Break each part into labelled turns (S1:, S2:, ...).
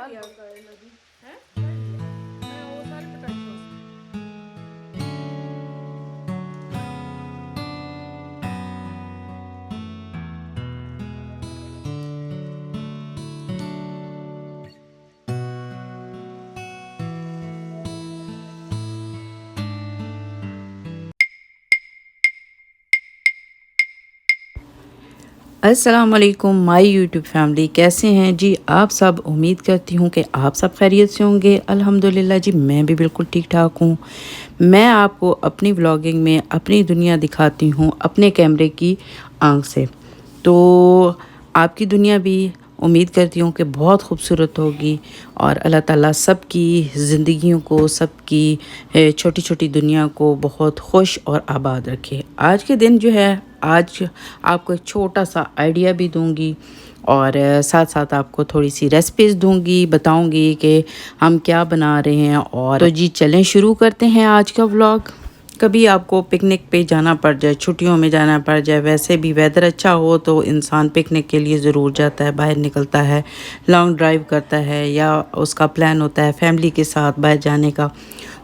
S1: दाल है। मैं वो सारे पोटैटोस
S2: अस्सलाम वालेकुम माय यूट्यूब फैमिली, कैसे हैं जी आप सब। उम्मीद करती हूँ कि आप सब खैरियत से होंगे। अल्हम्दुलिल्लाह जी, मैं भी बिल्कुल ठीक ठाक हूँ। मैं आपको अपनी व्लॉगिंग में अपनी दुनिया दिखाती हूँ अपने कैमरे की आंख से। तो आपकी दुनिया भी उम्मीद करती हूँ कि बहुत खूबसूरत होगी और अल्लाह ताला सबकी ज़िंदगियों को, सबकी छोटी छोटी दुनिया को बहुत खुश और आबाद रखे। आज के दिन जो है, आज आपको एक छोटा सा आइडिया भी दूंगी और साथ साथ आपको थोड़ी सी रेसिपीज़ दूंगी, बताऊंगी कि हम क्या बना रहे हैं। और तो जी चलें शुरू करते हैं आज का व्लॉग। कभी आपको पिकनिक पे जाना पड़ जाए, छुट्टियों में जाना पड़ जाए, वैसे भी वेदर अच्छा हो तो इंसान पिकनिक के लिए ज़रूर जाता है, बाहर निकलता है, लॉन्ग ड्राइव करता है या उसका प्लान होता है फैमिली के साथ बाहर जाने का।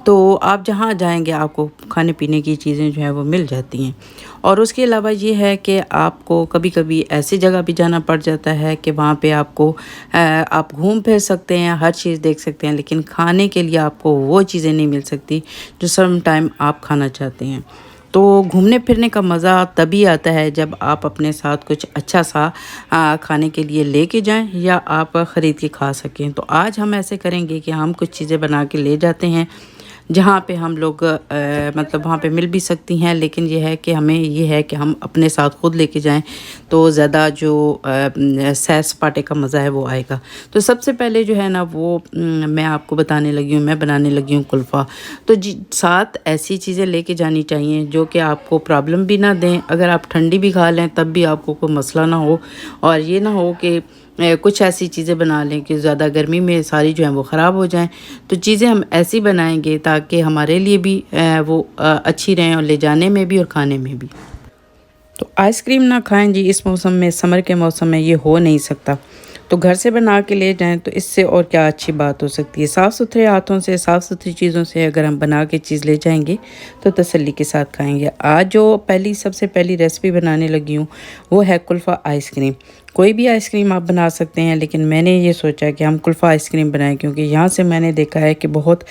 S2: तो आप जहाँ जाएंगे आपको खाने पीने की चीज़ें जो है वो मिल जाती हैं। और उसके अलावा ये है कि आपको कभी कभी ऐसी जगह भी जाना पड़ जाता है कि वहाँ पे आपको आप घूम फिर सकते हैं, हर चीज़ देख सकते हैं, लेकिन खाने के लिए आपको वो चीज़ें नहीं मिल सकती जो सम टाइम आप खाना चाहते हैं। तो घूमने फिरने का मज़ा तभी आता है जब आप अपने साथ कुछ अच्छा सा खाने के लिए लेके जाएं या आप ख़रीद के खा सकें। तो आज हम ऐसे करेंगे कि हम कुछ चीज़ें बना के ले जाते हैं जहाँ पे हम लोग मतलब वहाँ पे मिल भी सकती हैं, लेकिन ये है कि हमें ये है कि हम अपने साथ ख़ुद लेके जाएं तो ज़्यादा जो सैर सपाटे का मज़ा है वो आएगा। तो सबसे पहले जो है ना वो मैं आपको बताने लगी हूँ, मैं बनाने लगी हूँ कुल्फ़ा। तो जी साथ ऐसी चीज़ें लेके जानी चाहिए जो कि आपको प्रॉब्लम भी ना दें। अगर आप ठंडी भी खा लें तब भी आपको कोई मसला ना हो, और ये ना हो कि कुछ ऐसी चीज़ें बना लें कि ज़्यादा गर्मी में सारी जो है वो ख़राब हो जाएं। तो चीज़ें हम ऐसी बनाएंगे ताकि हमारे लिए भी वो अच्छी रहें और ले जाने में भी और खाने में भी। तो आइसक्रीम ना खाएं जी, इस मौसम में, समर के मौसम में ये हो नहीं सकता। तो घर से बना के ले जाएं तो इससे और क्या अच्छी बात हो सकती है। साफ़ सुथरे हाथों से, साफ़ सुथरी चीज़ों से अगर हम बना के चीज़ ले जाएंगे तो तसल्ली के साथ खाएंगे। आज जो सबसे पहली रेसिपी बनाने लगी हूँ वो है कुल्फ़ा आइसक्रीम। कोई भी आइसक्रीम आप बना सकते हैं, लेकिन मैंने ये सोचा कि हम कुल्फ़ा आइसक्रीम बनाएं, क्योंकि यहाँ से मैंने देखा है कि बहुत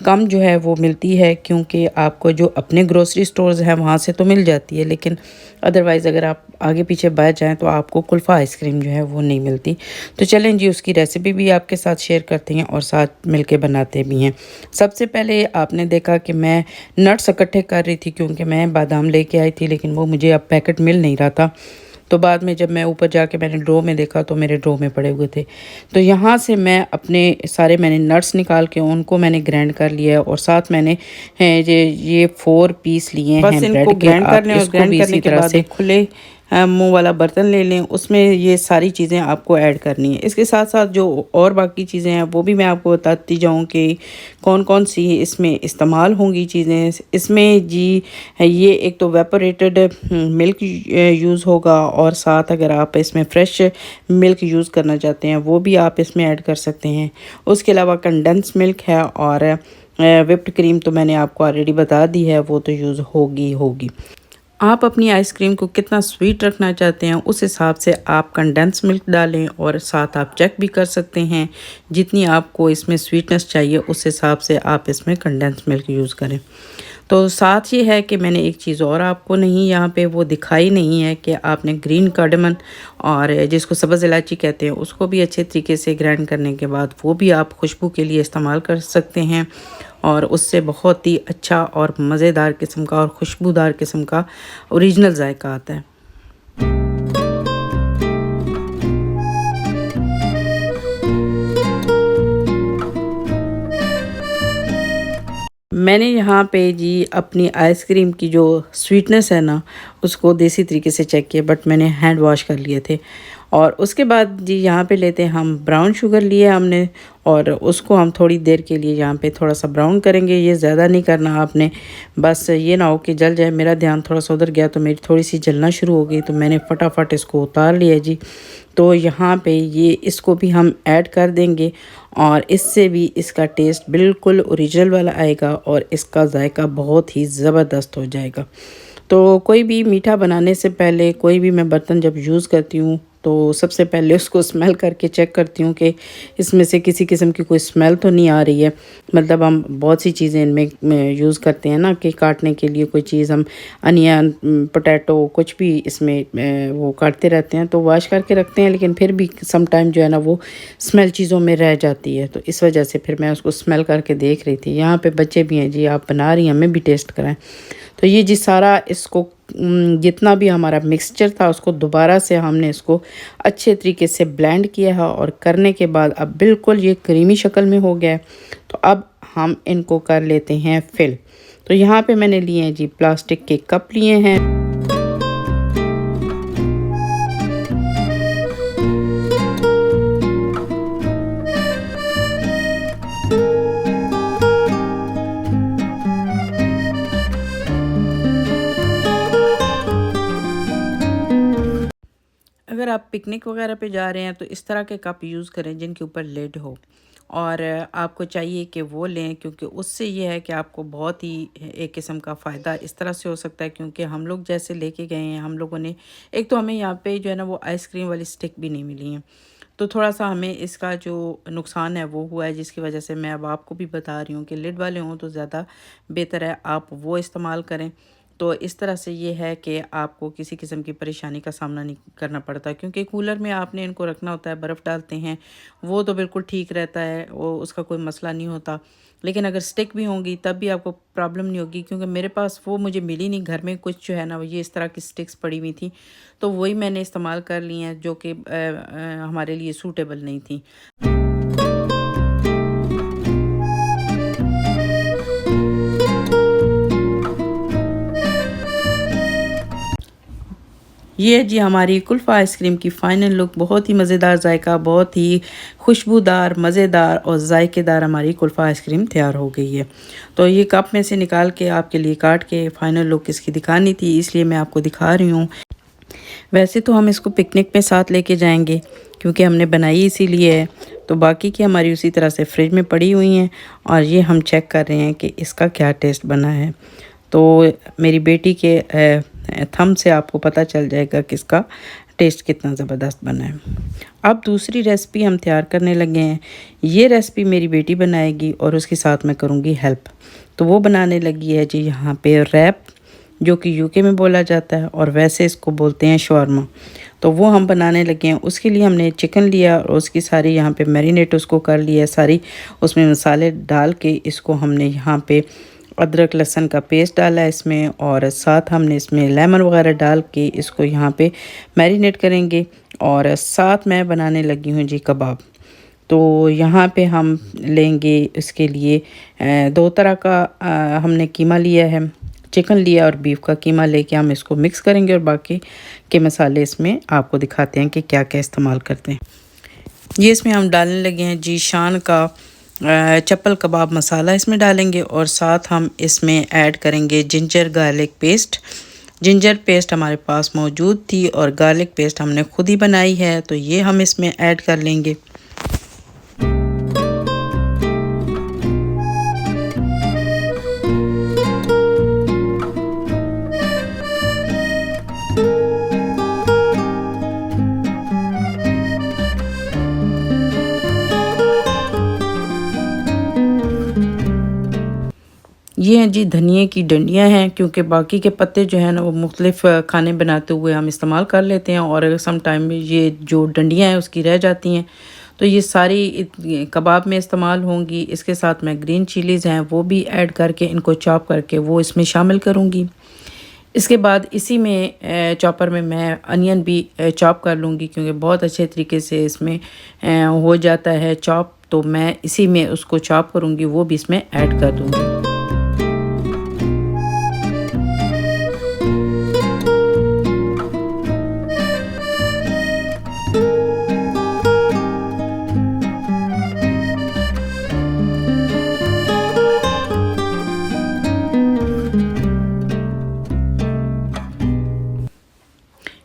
S2: कम जो है वो मिलती है। क्योंकि आपको जो अपने ग्रोसरी स्टोर्स हैं वहाँ से तो मिल जाती है, लेकिन अदरवाइज़ अगर आप आगे पीछे बढ़ जाएँ तो आपको कुल्फ़ा आइसक्रीम जो है वो नहीं मिलती। तो चलें जी, उसकी रेसिपी भी आपके साथ शेयर करते हैं और साथ मिलके बनाते भी हैं। सबसे पहले आपने देखा कि मैं नट्स इकट्ठे कर रही थी, क्योंकि मैं बादाम लेके आई थी लेकिन वो मुझे अब पैकेट मिल नहीं रहा था। तो बाद में जब मैं ऊपर जाके मैंने ड्रो में देखा तो मेरे ड्रो में पड़े हुए थे। तो यहाँ से मैं अपने सारे मैंने नट्स निकाल के उनको मैंने ग्राइंड कर लिया है, और साथ मैंने ये 4 पीस लिए हैं ब्रेड के। आप इसको भी इसी तरह से खुले मुंह वाला बर्तन ले लें, उसमें ये सारी चीज़ें आपको ऐड करनी है। इसके साथ साथ जो और बाकी चीज़ें हैं वो भी मैं आपको बताती जाऊँ कि कौन कौन सी इसमें इस्तेमाल होंगी चीज़ें। इसमें जी ये एक तो वेपोरेटेड मिल्क यूज़ होगा, और साथ अगर आप इसमें फ़्रेश मिल्क यूज़ करना चाहते हैं वो भी आप इसमें ऐड कर सकते हैं। उसके अलावा कंडेंस मिल्क है, और विप्ड क्रीम तो मैंने आपको ऑलरेडी बता दी है, वो तो यूज़ होगी। आप अपनी आइसक्रीम को कितना स्वीट रखना चाहते हैं उस हिसाब से आप कंडेंस मिल्क डालें, और साथ आप चेक भी कर सकते हैं जितनी आपको इसमें स्वीटनेस चाहिए उस हिसाब से आप इसमें कंडेंस मिल्क यूज़ करें। तो साथ ये है कि मैंने एक चीज़ और आपको नहीं यहाँ पे वो दिखाई नहीं है कि आपने ग्रीन कार्डमन, और जिसको सब्ज़ इलायची कहते हैं, उसको भी अच्छे तरीके से ग्राइंड करने के बाद वो भी आप खुशबू के लिए इस्तेमाल कर सकते हैं, और उससे बहुत ही अच्छा और मज़ेदार किस्म का और खुशबूदार किस्म का ओरिजिनल जायका आता है। मैंने यहाँ पे जी अपनी आइसक्रीम की जो स्वीटनेस है ना उसको देसी तरीके से चेक किया, बट मैंने हैंड वॉश कर लिए थे। और उसके बाद जी यहाँ पे लेते हैं हम ब्राउन शुगर लिए हमने, और उसको हम थोड़ी देर के लिए यहाँ पे थोड़ा सा ब्राउन करेंगे। ये ज़्यादा नहीं करना आपने, बस ये ना हो कि जल जाए। मेरा ध्यान थोड़ा सा उधर गया तो मेरी थोड़ी सी जलना शुरू हो गई, तो मैंने फटाफट इसको उतार लिया जी। तो यहाँ पे ये इसको भी हम ऐड कर देंगे, और इससे भी इसका टेस्ट बिल्कुल ओरिजिनल वाला आएगा और इसका जायका बहुत ही ज़बरदस्त हो जाएगा। तो कोई भी मीठा बनाने से पहले कोई भी मैं बर्तन जब यूज़ करती हूँ तो सबसे पहले उसको स्मेल करके चेक करती हूँ कि इसमें से किसी किस्म की कोई स्मेल तो नहीं आ रही है। मतलब हम बहुत सी चीज़ें इनमें यूज़ करते हैं ना, कि काटने के लिए कोई चीज़ हम अनियन, पोटैटो कुछ भी इसमें वो काटते रहते हैं तो वॉश करके रखते हैं, लेकिन फिर भी सम टाइम जो है ना वो स्मेल चीज़ों में रह जाती है। तो इस वजह से फिर मैं उसको स्मेल करके देख रही थी। यहाँ पे बच्चे भी हैं जी, आप बना रही हैं, हमें भी टेस्ट कराएं। तो ये जी सारा इसको जितना भी हमारा मिक्सचर था उसको दोबारा से हमने इसको अच्छे तरीके से ब्लेंड किया है, और करने के बाद अब बिल्कुल ये क्रीमी शक्ल में हो गया है। तो अब हम इनको कर लेते हैं फिल। तो यहाँ पे मैंने लिए हैं जी प्लास्टिक के कप लिए हैं। अगर आप पिकनिक वगैरह पे जा रहे हैं तो इस तरह के कप यूज़ करें जिनके ऊपर लिड हो, और आपको चाहिए कि वो लें, क्योंकि उससे ये है कि आपको बहुत ही एक किस्म का फ़ायदा इस तरह से हो सकता है। क्योंकि हम लोग जैसे लेके गए हैं, हम लोगों ने एक तो हमें यहाँ पे जो है ना वो आइसक्रीम वाली स्टिक भी नहीं मिली हैं, तो थोड़ा सा हमें इसका जो नुकसान है वो हुआ है, जिसकी वजह से मैं अब आपको भी बता रही हूँ कि लिड वाले हों तो ज़्यादा बेहतर है आप वो इस्तेमाल करें। तो इस तरह से ये है कि आपको किसी किस्म की परेशानी का सामना नहीं करना पड़ता, क्योंकि कूलर में आपने इनको रखना होता है, बर्फ़ डालते हैं, वो तो बिल्कुल ठीक रहता है, वो उसका कोई मसला नहीं होता। लेकिन अगर स्टिक भी होंगी तब भी आपको प्रॉब्लम नहीं होगी, क्योंकि मेरे पास वो मुझे मिली नहीं। घर में कुछ जो है ना ये इस तरह की स्टिक्स पड़ी हुई थी, तो वही मैंने इस्तेमाल कर ली हैं, जो कि हमारे लिए सूटेबल नहीं थी। ये है जी हमारी कुल्फ़ा आइसक्रीम की फ़ाइनल लुक। बहुत ही मज़ेदार जायका, बहुत ही खुशबूदार, मज़ेदार और जायकेदार हमारी कुल्फ़ा आइसक्रीम तैयार हो गई है। तो ये कप में से निकाल के आपके लिए काट के फ़ाइनल लुक इसकी दिखानी थी, इसलिए मैं आपको दिखा रही हूँ। वैसे तो हम इसको पिकनिक में साथ लेके जाएंगे, क्योंकि हमने बनाई इसीलिए है। तो बाकी की हमारी उसी तरह से फ्रिज में पड़ी हुई हैं, और ये हम चेक कर रहे हैं कि इसका क्या टेस्ट बना है। तो मेरी बेटी के थंब से आपको पता चल जाएगा कि इसका टेस्ट कितना ज़बरदस्त बना है। अब दूसरी रेसिपी हम तैयार करने लगे हैं। ये रेसिपी मेरी बेटी बनाएगी और उसके साथ मैं करूँगी हेल्प। तो वो बनाने लगी है जी यहाँ पे रैप, जो कि यूके में बोला जाता है, और वैसे इसको बोलते हैं शॉर्मा। तो वो हम बनाने लगे हैं। उसके लिए हमने चिकन लिया और उसकी सारी यहाँ पे मैरिनेट उसको कर लिया, सारी उसमें मसाले डाल के इसको हमने यहाँ पे अदरक लहसुन का पेस्ट डाला है इसमें, और साथ हमने इसमें लेमन वगैरह डाल के इसको यहाँ पे मैरिनेट करेंगे। और साथ मैं बनाने लगी हूँ जी कबाब। तो यहाँ पे हम लेंगे इसके लिए दो तरह का हमने कीमा लिया है, चिकन लिया और बीफ का कीमा लेके हम इसको मिक्स करेंगे, और बाकी के मसाले इसमें आपको दिखाते हैं कि क्या क्या इस्तेमाल करते हैं। ये इसमें हम डालने लगे हैं जी शान का चप्पल कबाब मसाला इसमें डालेंगे, और साथ हम इसमें ऐड करेंगे ginger garlic paste. Ginger paste हमारे पास मौजूद थी और गार्लिक पेस्ट हमने खुद ही बनाई है, तो ये हम इसमें ऐड कर लेंगे। ये हैं जी धनिए की डंडियाँ हैं, क्योंकि बाकी के पत्ते जो हैं ना वो मुख्तलिफ़ खाने बनाते हुए हम इस्तेमाल कर लेते हैं, और सम टाइम में ये जो डंडियाँ हैं उसकी रह जाती हैं, तो ये सारी कबाब में इस्तेमाल होंगी। इसके साथ मैं ग्रीन चिलीज़ हैं वो भी ऐड करके इनको चॉप करके वो इसमें शामिल करूँगी। इसके बाद इसी में चॉपर में मैं अनियन भी चॉप कर लूँगी, क्योंकि बहुत अच्छे तरीके से इसमें हो जाता है चॉप। तो मैं इसी में उसको चॉप करूँगी, वो भी इसमें ऐड कर दूँगी।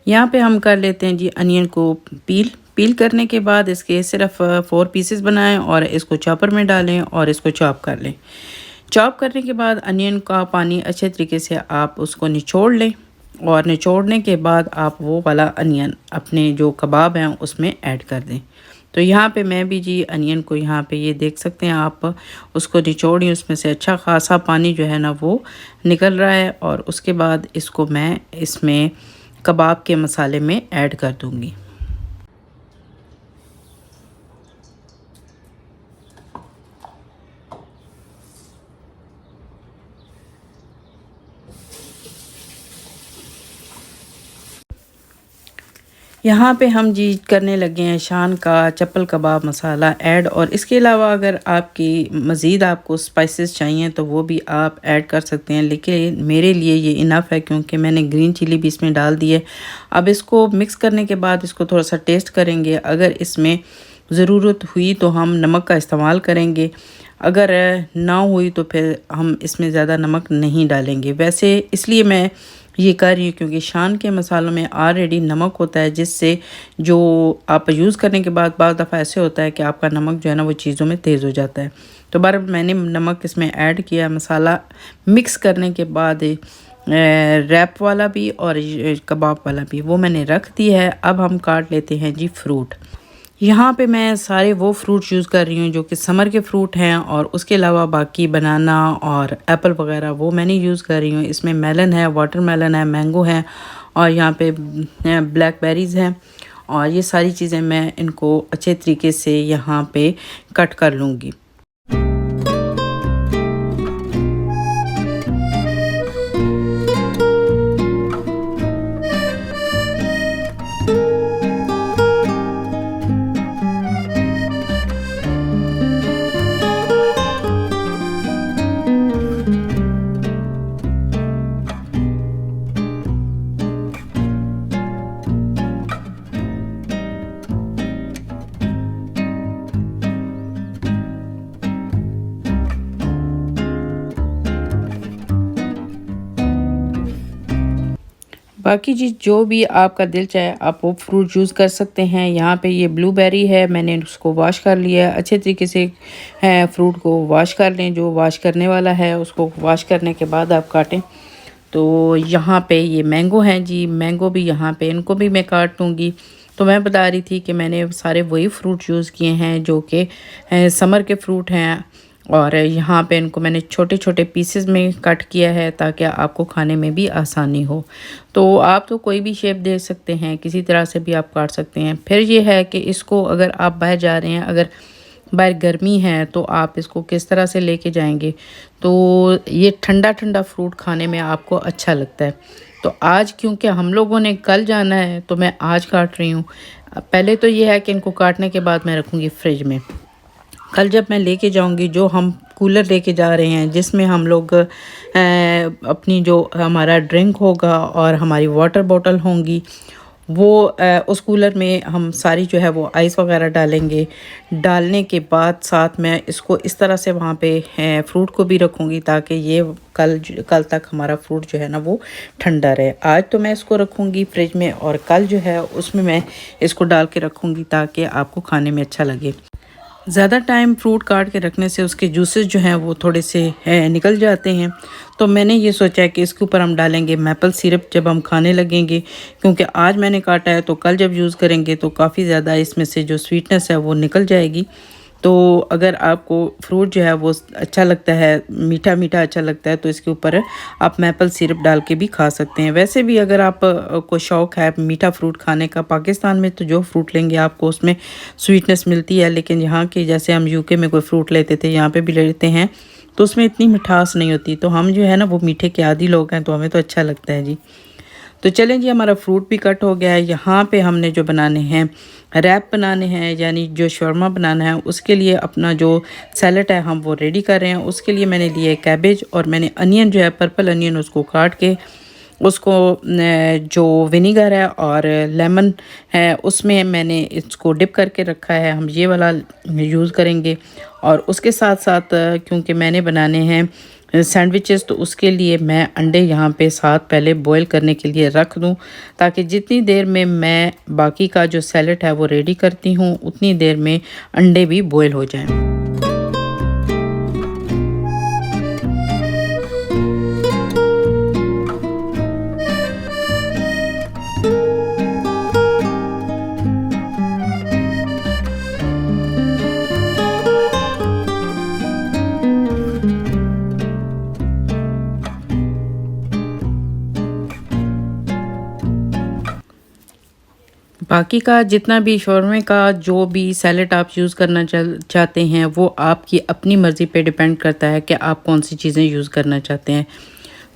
S2: यहाँ पे हम कर लेते हैं जी अनियन को पील करने के बाद इसके सिर्फ 4 पीसेस बनाएं और इसको चॉपर में डालें और इसको चॉप कर लें। चॉप करने के बाद अनियन का पानी अच्छे तरीके से आप उसको निचोड़ लें और निचोड़ने के बाद आप वो वाला अनियन अपने जो कबाब हैं उसमें ऐड कर दें। तो यहाँ पे मैं भी जी अनियन को यहाँ पे ये देख सकते हैं आप, उसको निचोड़ी, उसमें से अच्छा खासा पानी जो है ना वो निकल रहा है और उसके बाद इसको मैं इसमें कबाब के मसाले में ऐड कर दूँगी। यहाँ पे हम जी करने लगे हैं शान का चप्पल कबाब मसाला ऐड, और इसके अलावा अगर आपकी मज़ीद आपको स्पाइसेस चाहिए तो वो भी आप ऐड कर सकते हैं, लेकिन मेरे लिए ये इनफ है क्योंकि मैंने ग्रीन चिली भी इसमें डाल दी है। अब इसको मिक्स करने के बाद इसको थोड़ा सा टेस्ट करेंगे, अगर इसमें ज़रूरत हुई तो हम नमक का इस्तेमाल करेंगे, अगर ना हुई तो फिर हम इसमें ज़्यादा नमक नहीं डालेंगे। वैसे इसलिए मैं ये कर रही हूँ क्योंकि शान के मसालों में ऑलरेडी नमक होता है, जिससे जो आप यूज़ करने के बाद बाज़ दफ़ा ऐसे होता है कि आपका नमक जो है ना वो चीज़ों में तेज़ हो जाता है। तो बार मैंने नमक इसमें ऐड किया। मसाला मिक्स करने के बाद रैप वाला भी और कबाब वाला भी वो मैंने रख दिया है। अब हम काट लेते हैं जी फ्रूट। यहाँ पे मैं सारे वो फ्रूट यूज़ कर रही हूँ जो कि समर के फ्रूट हैं, और उसके अलावा बाकी बनाना और एप्पल वगैरह वो मैंने यूज़ कर रही हूँ। इसमें मेलन है, वाटरमेलन है, मैंगो है और यहाँ पे ब्लैकबेरीज़ हैं, और ये सारी चीज़ें मैं इनको अच्छे तरीके से यहाँ पे कट कर लूँगी। बाकी जी जो भी आपका दिल चाहे आप वो फ्रूट यूज़ कर सकते हैं। यहाँ पे ये ब्लूबेरी है, मैंने उसको वॉश कर लिया है अच्छे तरीके से। है फ्रूट को वॉश कर लें, जो वॉश करने वाला है उसको वॉश करने के बाद आप काटें। तो यहाँ पे ये मैंगो हैं जी, मैंगो भी यहाँ पे इनको भी मैं काट लूँगी। तो मैं बता रही थी कि मैंने सारे वही फ्रूट यूज़ किए हैं जो कि समर के फ्रूट हैं, और यहाँ पे इनको मैंने छोटे छोटे पीसेस में कट किया है ताकि आपको खाने में भी आसानी हो। तो आप तो कोई भी शेप दे सकते हैं, किसी तरह से भी आप काट सकते हैं। फिर ये है कि इसको अगर आप बाहर जा रहे हैं, अगर बाहर गर्मी है तो आप इसको किस तरह से लेके जाएंगे, तो ये ठंडा ठंडा फ्रूट खाने में आपको अच्छा लगता है। तो आज क्योंकि हम लोगों ने कल जाना है तो मैं आज काट रही हूँ। पहले तो ये है कि इनको काटने के बाद मैं रखूँगी फ्रिज में। कल जब मैं लेके जाऊंगी, जो हम कूलर लेके जा रहे हैं जिसमें हम लोग अपनी जो हमारा ड्रिंक होगा और हमारी वाटर बॉटल होंगी, वो उस कूलर में हम सारी जो है वो आइस वगैरह डालेंगे। डालने के बाद साथ मैं इसको इस तरह से वहाँ पे फ्रूट को भी रखूँगी ताकि ये कल तक हमारा फ्रूट जो है ना वो ठंडा रहे। आज तो मैं इसको रखूँगी फ्रिज में और कल जो है उसमें मैं इसको डाल के रखूँगी ताकि आपको खाने में अच्छा लगे। ज़्यादा टाइम फ्रूट काट के रखने से उसके जूसेस जो हैं वो थोड़े से निकल जाते हैं। तो मैंने ये सोचा है कि इसके ऊपर हम डालेंगे मैपल सिरप जब हम खाने लगेंगे, क्योंकि आज मैंने काटा है तो कल जब यूज़ करेंगे तो काफ़ी ज़्यादा इसमें से जो स्वीटनेस है वो निकल जाएगी। तो अगर आपको फ्रूट जो है वो अच्छा लगता है, मीठा मीठा अच्छा लगता है, तो इसके ऊपर आप मैपल सिरप डाल के भी खा सकते हैं। वैसे भी अगर आप को शौक़ है मीठा फ्रूट खाने का, पाकिस्तान में तो जो फ्रूट लेंगे आपको उसमें स्वीटनेस मिलती है, लेकिन यहाँ के जैसे हम यूके में कोई फ्रूट लेते थे, यहाँ पे भी लेते हैं तो उसमें इतनी मिठास नहीं होती। तो हम जो है ना वो मीठे के आदी लोग हैं, तो हमें तो अच्छा लगता है जी। तो चलें जी, हमारा फ्रूट भी कट हो गया है। यहाँ पे हमने जो बनाने हैं रैप बनाने हैं, यानी जो शौरमा बनाना है, उसके लिए अपना जो सैलड है हम वो रेडी कर रहे हैं। उसके लिए मैंने लिए कैबेज और मैंने अनियन जो है पर्पल अनियन उसको काट के उसको जो विनीगर है और लेमन है उसमें मैंने इसको डिप करके रखा है। हम ये वाला यूज़ करेंगे और उसके साथ साथ क्योंकि मैंने बनाने हैं सैंडविचेस, तो उसके लिए मैं अंडे यहाँ पे साथ पहले बॉईल करने के लिए रख दूँ, ताकि जितनी देर में मैं बाकी का जो सैलेड है वो रेडी करती हूँ उतनी देर में अंडे भी बॉईल हो जाएं। बाकी का जितना भी शौरमे का जो भी सैलेड आप यूज़ करना चाहते हैं वो आपकी अपनी मर्ज़ी पे डिपेंड करता है कि आप कौन सी चीज़ें यूज़ करना चाहते हैं।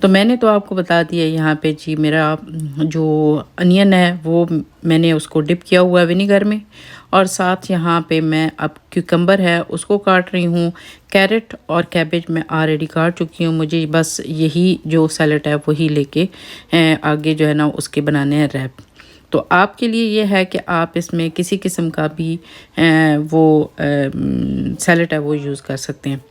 S2: तो मैंने तो आपको बता दिया यहाँ पे जी, मेरा जो अनियन है वो मैंने उसको डिप किया हुआ है विनीगर में, और साथ यहाँ पे मैं अब क्यूकम्बर है उसको काट रही हूँ। कैरेट और कैबेज मैं ऑलरेडी काट चुकी हूँ, मुझे बस यही जो सैलेड है वही लेके आगे जो है ना उसके बनाने हैं रैप। तो आपके लिए ये है कि आप इसमें किसी किस्म का भी वो सैलेड है वो यूज़ कर सकते हैं।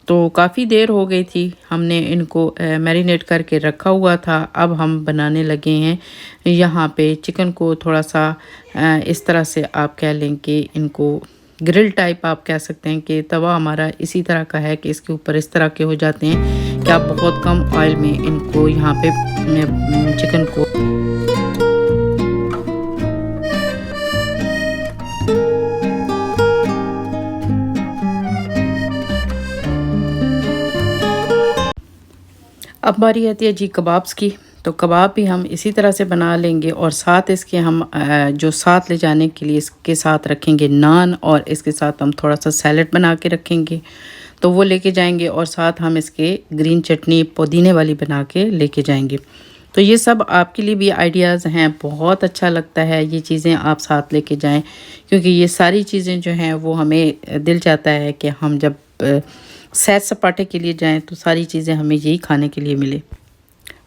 S2: तो काफ़ी देर हो गई थी, हमने इनको मैरिनेट करके रखा हुआ था। अब हम बनाने लगे हैं यहाँ पे चिकन को थोड़ा सा इस तरह से आप कह लें कि इनको ग्रिल टाइप आप कह सकते हैं कि तवा हमारा इसी तरह का है कि इसके ऊपर इस तरह के हो जाते हैं कि आप बहुत कम ऑयल में इनको यहाँ पे चिकन को अब बारी आती है जी कबाब्स की। तो कबाब भी हम इसी तरह से बना लेंगे, और साथ इसके हम जो साथ ले जाने के लिए इसके साथ रखेंगे नान, और इसके साथ हम थोड़ा सा सैलेड बना के रखेंगे तो वो लेके जाएंगे, और साथ हम इसके ग्रीन चटनी पुदीने वाली बना के लेके जाएंगे। तो ये सब आपके लिए भी आइडियाज़ हैं, बहुत अच्छा लगता है ये चीज़ें आप साथ लेके जाएं, क्योंकि ये सारी चीज़ें जो हैं वो हमें दिल चाहता है कि हम जब सैर सपाटे के लिए जाएं तो सारी चीज़ें हमें यही खाने के लिए मिले।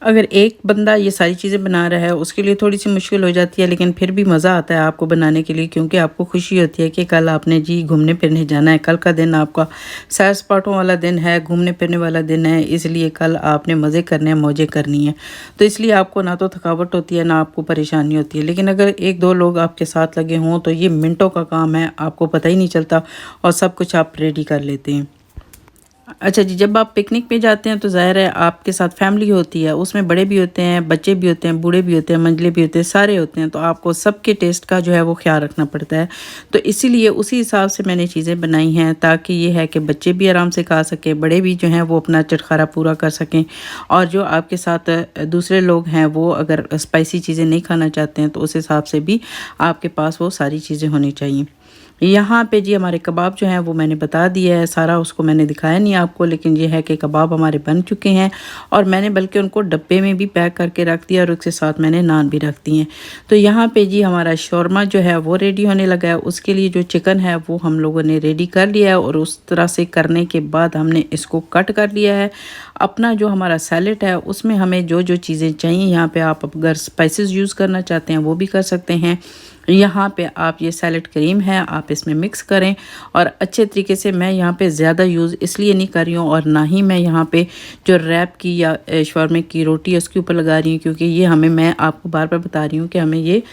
S2: अगर एक बंदा ये सारी चीज़ें बना रहा है उसके लिए थोड़ी सी मुश्किल हो जाती है, लेकिन फिर भी मज़ा आता है आपको बनाने के लिए, क्योंकि आपको खुशी होती है कि कल आपने जी घूमने फिरने जाना है, कल का दिन आपका सैर सपाटों वाला दिन है, घूमने फिरने वाला दिन है, इसलिए कल आपने मज़े करने हैं, मौजें करनी है। तो इसलिए आपको ना तो थकावट होती है ना आपको परेशानी होती है। लेकिन अगर एक दो लोग आपके साथ लगे हों तो ये मिनटों का काम है, आपको पता ही नहीं चलता और सब कुछ आप रेडी कर लेते हैं। अच्छा जी, जब आप पिकनिक पे जाते हैं तो ज़ाहिर है आपके साथ फैमिली होती है, उसमें बड़े भी होते हैं, बच्चे भी होते हैं, बूढ़े भी होते हैं, मंझले भी होते हैं, सारे होते हैं। तो आपको सबके टेस्ट का जो है वो ख्याल रखना पड़ता है। तो इसीलिए उसी हिसाब से मैंने चीज़ें बनाई हैं, ताकि ये है कि बच्चे भी आराम से खा सकें, बड़े भी जो हैं वो अपना चटखारा पूरा कर सकें, और जो आपके साथ दूसरे लोग हैं वो अगर स्पाइसी चीज़ें नहीं खाना चाहते हैं तो उस हिसाब से भी आपके पास वो सारी चीज़ें होनी चाहिए। यहाँ पे जी हमारे कबाब जो हैं वो मैंने बता दिया है, सारा उसको मैंने दिखाया नहीं आपको, लेकिन ये है कि कबाब हमारे बन चुके हैं, और मैंने बल्कि उनको डब्बे में भी पैक करके रख दिया, और उसके साथ मैंने नान भी रख दी हैं। तो यहाँ पे जी हमारा शौरमा जो है वो रेडी होने लगा है। उसके लिए जो चिकन है वो हम लोगों ने रेडी कर लिया है, और उस तरह से करने के बाद हमने इसको कट कर लिया है। अपना जो हमारा सैलेड है उसमें हमें जो जो चीज़ें चाहिए, यहाँ पे आप अगर स्पाइसेस यूज़ करना चाहते हैं वो भी कर सकते हैं। यहाँ पे आप ये सैलेड क्रीम है आप इसमें मिक्स करें, और अच्छे तरीके से मैं यहाँ पे ज़्यादा यूज़ इसलिए नहीं कर रही हूँ, और ना ही मैं यहाँ पे जो रैप की या शौरमे की रोटी है उसके ऊपर लगा रही हूँ, क्योंकि ये हमें, मैं आपको बार बार बता रही हूँ कि हमें ये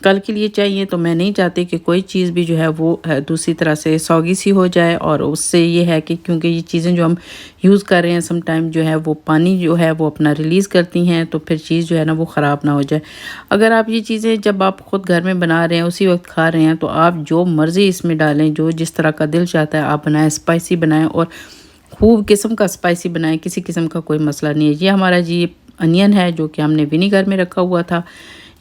S2: कल के लिए चाहिए। तो मैं नहीं चाहती कि कोई चीज़ भी जो है वो दूसरी तरह से सौगी सी हो जाए, और उससे ये है कि क्योंकि ये चीज़ें जो हम यूज़ कर रहे हैं सम टाइम जो है वो पानी जो है वो अपना रिलीज़ करती हैं, तो फिर चीज़ जो है ना वो ख़राब ना हो जाए। अगर आप ये चीज़ें जब आप ख़ुद घर में बना रहे हैं उसी वक्त खा रहे हैं तो आप जो मर्ज़ी इसमें डालें, जो जिस तरह का दिल चाहता है आप बनाएं, स्पाइसी बनाएं, और खूब किस्म का स्पाइसी बनाएं, किसी किस्म का कोई मसला नहीं है। ये हमारा जी अनियन है जो कि हमने विनीगर में रखा हुआ था,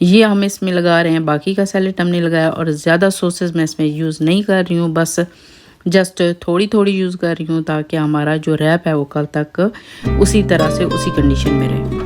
S2: ये हम इसमें लगा रहे हैं। बाकी का सैलेड हमने लगाया, और ज़्यादा सॉसेस मैं इसमें यूज़ नहीं कर रही हूँ, बस जस्ट थोड़ी थोड़ी यूज़ कर रही हूँ, ताकि हमारा जो रैप है वो कल तक उसी तरह से उसी कंडीशन में रहे।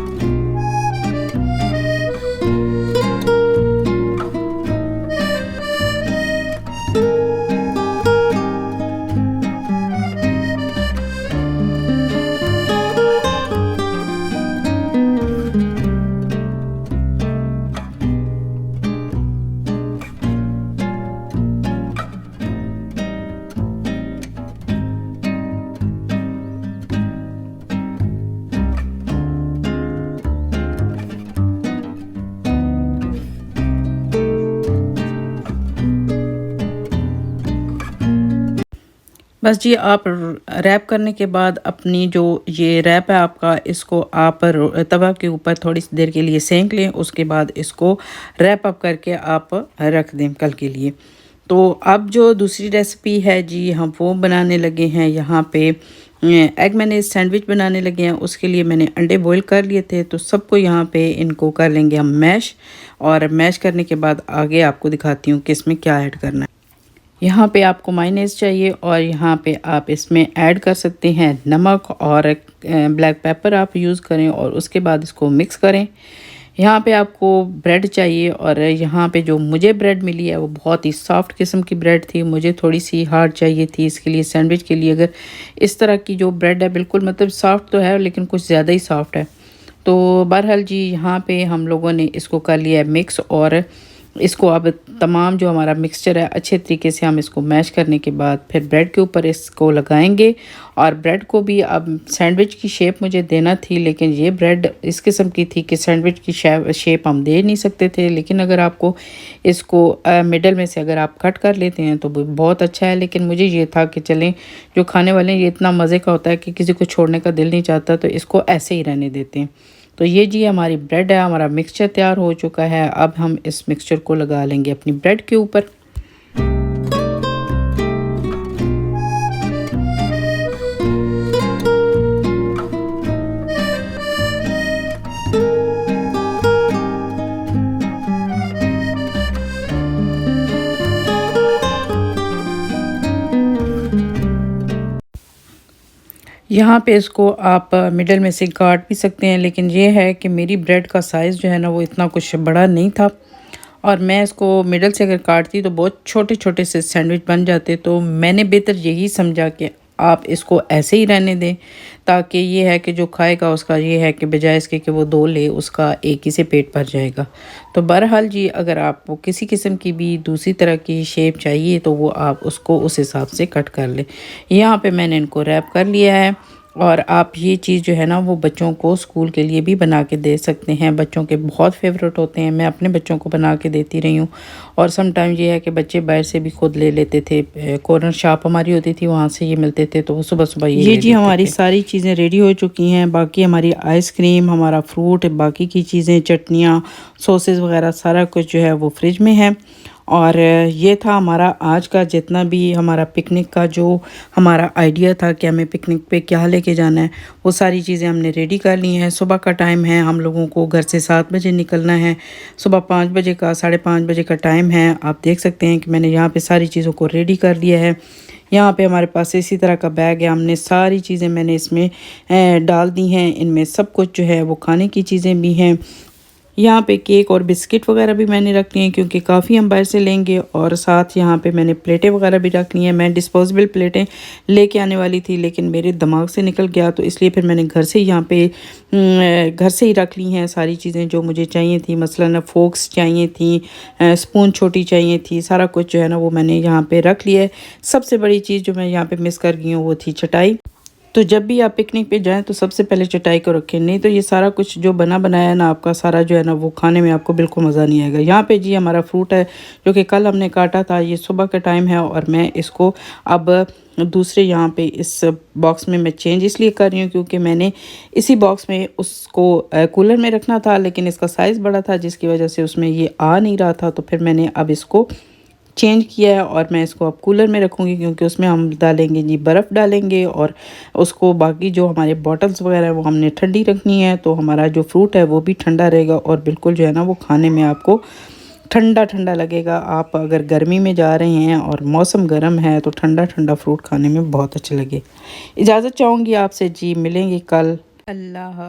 S2: बस जी आप रैप करने के बाद अपनी जो ये रैप है आपका, इसको आप तवा के ऊपर थोड़ी सी देर के लिए सेंक लें। उसके बाद इसको रैप अप करके आप रख दें कल के लिए। तो अब जो दूसरी रेसिपी है जी, हम वो बनाने लगे हैं यहाँ पे एग मैंने सैंडविच बनाने लगे हैं। उसके लिए मैंने अंडे बॉईल कर लिए थे, तो सबको यहाँ पे इनको कर लेंगे हम मैश। और मैश करने के बाद आगे आपको दिखाती हूँ कि इसमें क्या ऐड करना है। यहाँ पे आपको मायोनेज़ चाहिए और यहाँ पे आप इसमें ऐड कर सकते हैं नमक और ब्लैक पेपर आप यूज़ करें और उसके बाद इसको मिक्स करें। यहाँ पे आपको ब्रेड चाहिए और यहाँ पे जो मुझे ब्रेड मिली है वो बहुत ही सॉफ्ट किस्म की ब्रेड थी। मुझे थोड़ी सी हार्ड चाहिए थी इसके लिए, सैंडविच के लिए। अगर इस तरह की जो ब्रेड है बिल्कुल मतलब सॉफ्ट तो है लेकिन कुछ ज़्यादा ही सॉफ्ट है। तो बहरहाल जी यहाँ पे हम लोगों ने इसको कर लिया है मिक्स। और इसको अब तमाम जो हमारा मिक्सचर है अच्छे तरीके से हम इसको मैश करने के बाद फिर ब्रेड के ऊपर इसको लगाएंगे। और ब्रेड को भी अब सैंडविच की शेप मुझे देना थी, लेकिन ये ब्रेड इस किस्म की थी कि सैंडविच की शेप हम दे नहीं सकते थे। लेकिन अगर आपको इसको मिडल में से अगर आप कट कर लेते हैं तो बहुत अच्छा है। लेकिन मुझे ये था कि चलें, जो खाने वाले हैं ये इतना मज़े का होता है कि किसी को छोड़ने का दिल नहीं चाहता, तो इसको ऐसे ही रहने देते हैं। तो ये जी हमारी ब्रेड है, हमारा मिक्सचर तैयार हो चुका है। अब हम इस मिक्सचर को लगा लेंगे अपनी ब्रेड के ऊपर। यहाँ पे इसको आप मिडल में से काट भी सकते हैं, लेकिन ये है कि मेरी ब्रेड का साइज़ जो है ना वो इतना कुछ बड़ा नहीं था और मैं इसको मिडल से अगर काटती तो बहुत छोटे छोटे से सैंडविच बन जाते। तो मैंने बेहतर यही समझा कि आप इसको ऐसे ही रहने दें, ताकि ये है कि जो खाएगा उसका ये है कि बजाय इसके कि वो दो ले, उसका एक ही से पेट भर जाएगा। तो बहरहाल जी अगर आपको किसी किस्म की भी दूसरी तरह की शेप चाहिए तो वो आप उसको उस हिसाब से कट कर लें। यहाँ पे मैंने इनको रैप कर लिया है। और आप ये चीज़ जो है ना वो बच्चों को स्कूल के लिए भी बना के दे सकते हैं। बच्चों के बहुत फेवरेट होते हैं, मैं अपने बच्चों को बना के देती रही हूँ। और सम टाइम ये है कि बच्चे बाहर से भी खुद ले लेते थे। कॉर्नर शॉप हमारी होती थी, वहाँ से ये मिलते थे, तो वो सुबह सुबह ये जी हमारी सारी चीज़ें रेडी हो चुकी हैं। बाकी हमारी आइसक्रीम, हमारा फ्रूट, बाकी की चीज़ें, चटनियाँ, सॉसेस वगैरह सारा कुछ जो है वो फ्रिज में है। और ये था हमारा आज का जितना भी हमारा पिकनिक का जो हमारा आइडिया था कि हमें पिकनिक पे क्या लेके जाना है, वो सारी चीज़ें हमने रेडी कर ली हैं। सुबह का टाइम है, हम लोगों को घर से 7 बजे निकलना है। सुबह 5 बजे का 5:30 बजे का टाइम है। आप देख सकते हैं कि मैंने यहाँ पे सारी चीज़ों को रेडी कर लिया है। यहाँ पे हमारे पास इसी तरह का बैग है, हमने सारी चीज़ें मैंने इसमें डाल दी हैं। इनमें सब कुछ जो है वो खाने की चीज़ें भी हैं। यहाँ पे केक और बिस्किट वगैरह भी मैंने रख लिए हैं क्योंकि काफ़ी हम बाहर से लेंगे। और साथ यहाँ पे मैंने प्लेटें वगैरह भी रख ली हैं। मैं डिस्पोजेबल प्लेटें लेके आने वाली थी, लेकिन मेरे दिमाग से निकल गया, तो इसलिए फिर मैंने घर से यहाँ पे घर से ही रख ली हैं सारी चीज़ें जो मुझे चाहिए थी। मसलन फोक्स चाहिए थी, स्पून छोटी चाहिए थी, सारा कुछ जो है ना वो मैंने यहाँ पर रख लिया है। सबसे बड़ी चीज़ जो मैं यहाँ पर मिस कर गई हूँ वो थी चटाई। तो जब भी आप पिकनिक पे जाएं तो सबसे पहले चटाई को रखें, नहीं तो ये सारा कुछ जो बना बनाया है ना आपका सारा जो है ना वो खाने में आपको बिल्कुल मज़ा नहीं आएगा। यहाँ पे जी हमारा फ्रूट है जो कि कल हमने काटा था। ये सुबह का टाइम है और मैं इसको अब दूसरे यहाँ पे इस बॉक्स में मैं चेंज इसलिए कर रही हूँ क्योंकि मैंने इसी बॉक्स में उसको कूलर में रखना था, लेकिन इसका साइज़ बड़ा था जिसकी वजह से उसमें ये आ नहीं रहा था। तो फिर मैंने अब इसको चेंज किया है और मैं इसको अब कूलर में रखूँगी क्योंकि उसमें हम डालेंगे जी बर्फ़ डालेंगे और उसको बाकी जो हमारे बॉटल्स वगैरह है वो हमने ठंडी रखनी है। तो हमारा जो फ्रूट है वो भी ठंडा रहेगा और बिल्कुल जो है ना वो खाने में आपको ठंडा ठंडा लगेगा। आप अगर गर्मी में जा रहे हैं और मौसम गर्म है तो ठंडा ठंडा फ्रूट खाने में बहुत अच्छा लगे। इजाज़त चाहूँगी आपसे जी, मिलेंगे कल। अल्लाह।